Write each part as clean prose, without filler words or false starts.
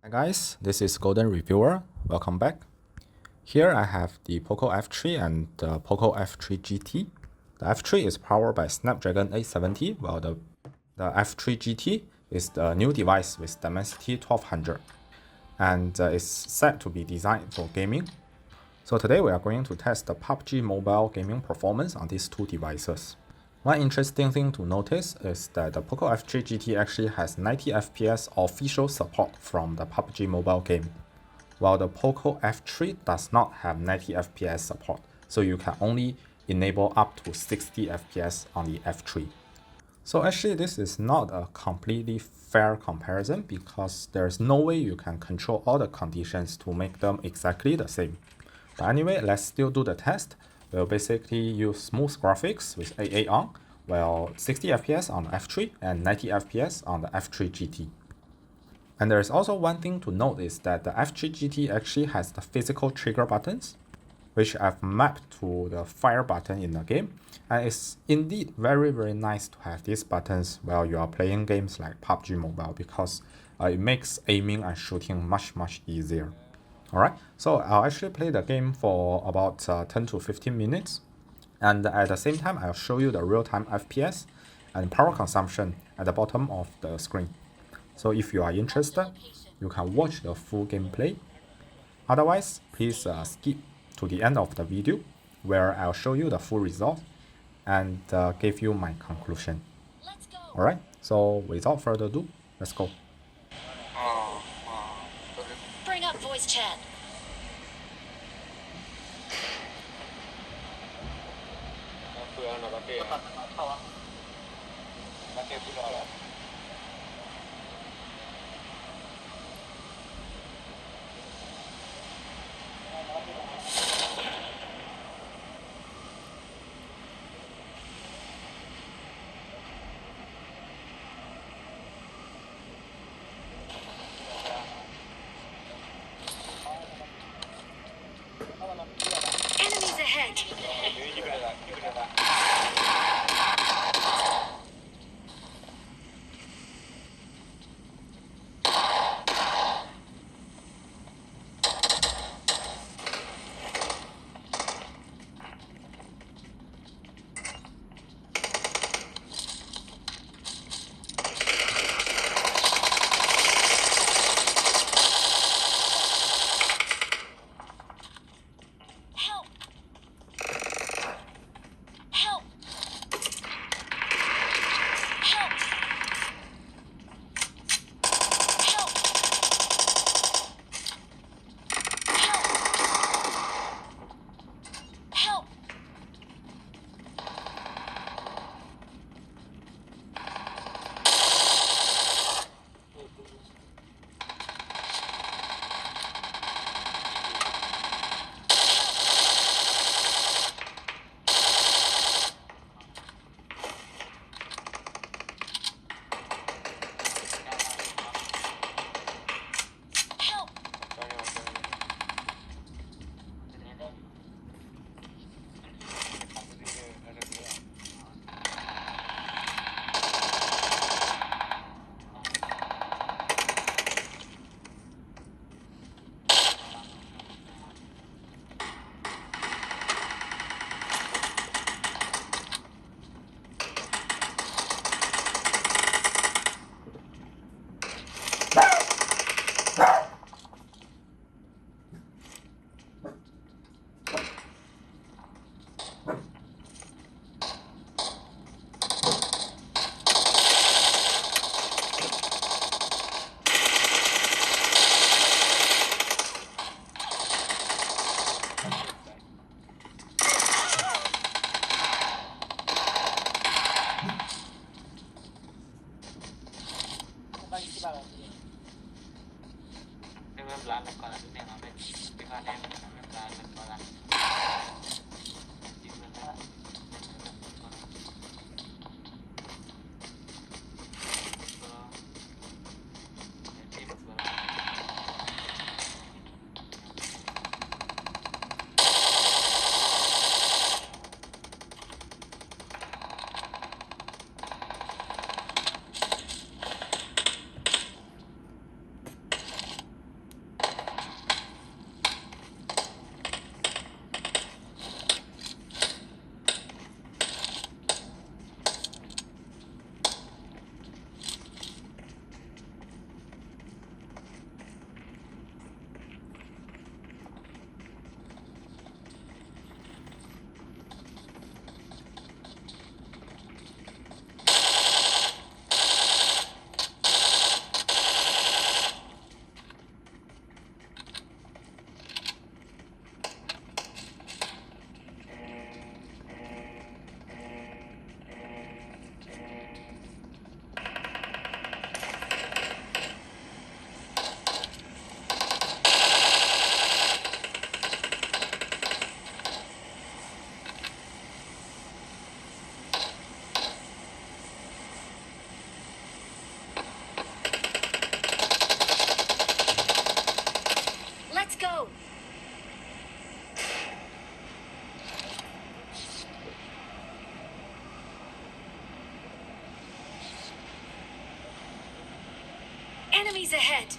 Hi guys, this is Golden Reviewer. Welcome back. Here I have the Poco F3 and the Poco F3 GT. The F3 is powered by Snapdragon 870, while the F3 GT is the new device with Dimensity 1200 and is set to be designed for gaming. So today we are going to test the PUBG Mobile gaming performance on these two devices. One interesting thing to notice is that the Poco F3 GT actually has 90 FPS official support from the PUBG Mobile game, while the Poco F3 does not have 90 FPS support, so you can only enable up to 60 FPS on the F3. So actually this is not a completely fair comparison because there's no way you can control all the conditions to make them exactly the same. But anyway, let's still do the test. We'll basically use smooth graphics with AA on, while 60 FPS on the F3 and 90 FPS on the F3 GT. And there's also one thing to note is that the F3 GT actually has the physical trigger buttons, which I've mapped to the fire button in the game. And it's indeed very nice to have these buttons while you are playing games like PUBG Mobile because it makes aiming and shooting much easier. Alright, so I'll actually play the game for about 10 to 15 minutes. And at the same time, I'll show you the real-time FPS and power consumption at the bottom of the screen. So if you are interested, you can watch the full gameplay. Otherwise, please skip to the end of the video where I'll show you the full result and give you my conclusion. Alright, so without further ado, let's go. Bring up voice chat. Enemies ahead. Help! Help! Help! Help! Help! Help! Help! Enemies ahead!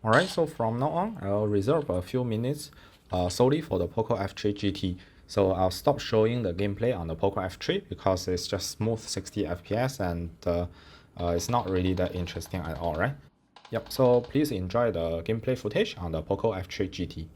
Alright, so from now on, I'll reserve a few minutes solely for the Poco F3 GT. So I'll stop showing the gameplay on the Poco F3 because it's just smooth 60 FPS and it's not really that interesting at all, right? Yep, so please enjoy the gameplay footage on the Poco F3 GT.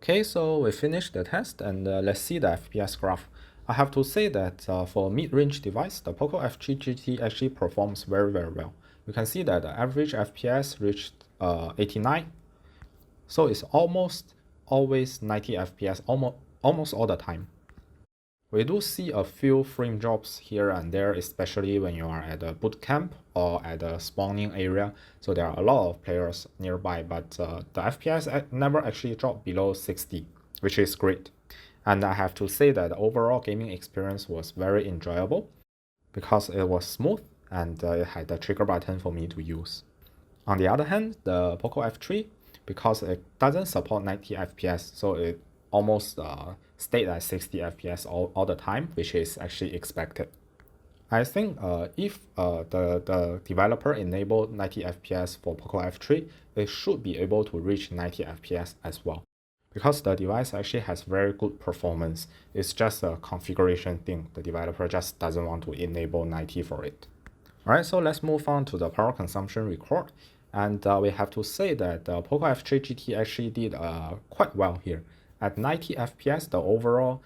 Okay, so we finished the test and let's see the FPS graph. I have to say that for a mid-range device, the Poco F3 GT actually performs very well. You can see that the average FPS reached 89, so it's almost always 90 FPS almost all the time. We do see a few frame drops here and there, especially when you are at a boot camp or at a spawning area. So there are a lot of players nearby, but the FPS never actually dropped below 60, which is great. And I have to say that the overall gaming experience was very enjoyable because it was smooth and it had the trigger button for me to use. On the other hand, the Poco F3, because it doesn't support 90 FPS, so it almost stayed at 60 FPS all the time, which is actually expected. I think if the developer enabled 90 FPS for Poco F3, it should be able to reach 90 FPS as well. Because the device actually has very good performance, it's just a configuration thing. The developer just doesn't want to enable 90 for it. Alright, so let's move on to the power consumption record. And we have to say that the Poco F3 GT actually did quite well here. At 90 FPS, the overall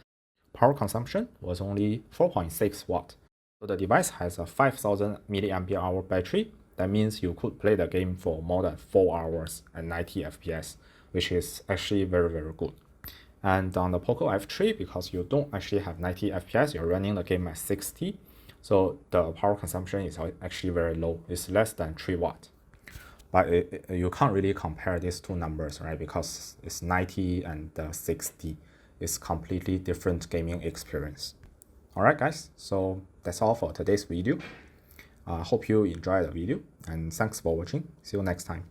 power consumption was only 4.6 watt. So the device has a 5000 mAh battery. That means you could play the game for more than 4 hours at 90 FPS, which is actually very good. And on the Poco F3, because you don't actually have 90 FPS, you're running the game at 60. So the power consumption is actually very low. It's less than 3 watt. But you can't really compare these two numbers, right? Because it's 90 and 60. It's completely different gaming experience. Alright guys, so that's all for today's video. Hope you enjoyed the video and thanks for watching. See you next time.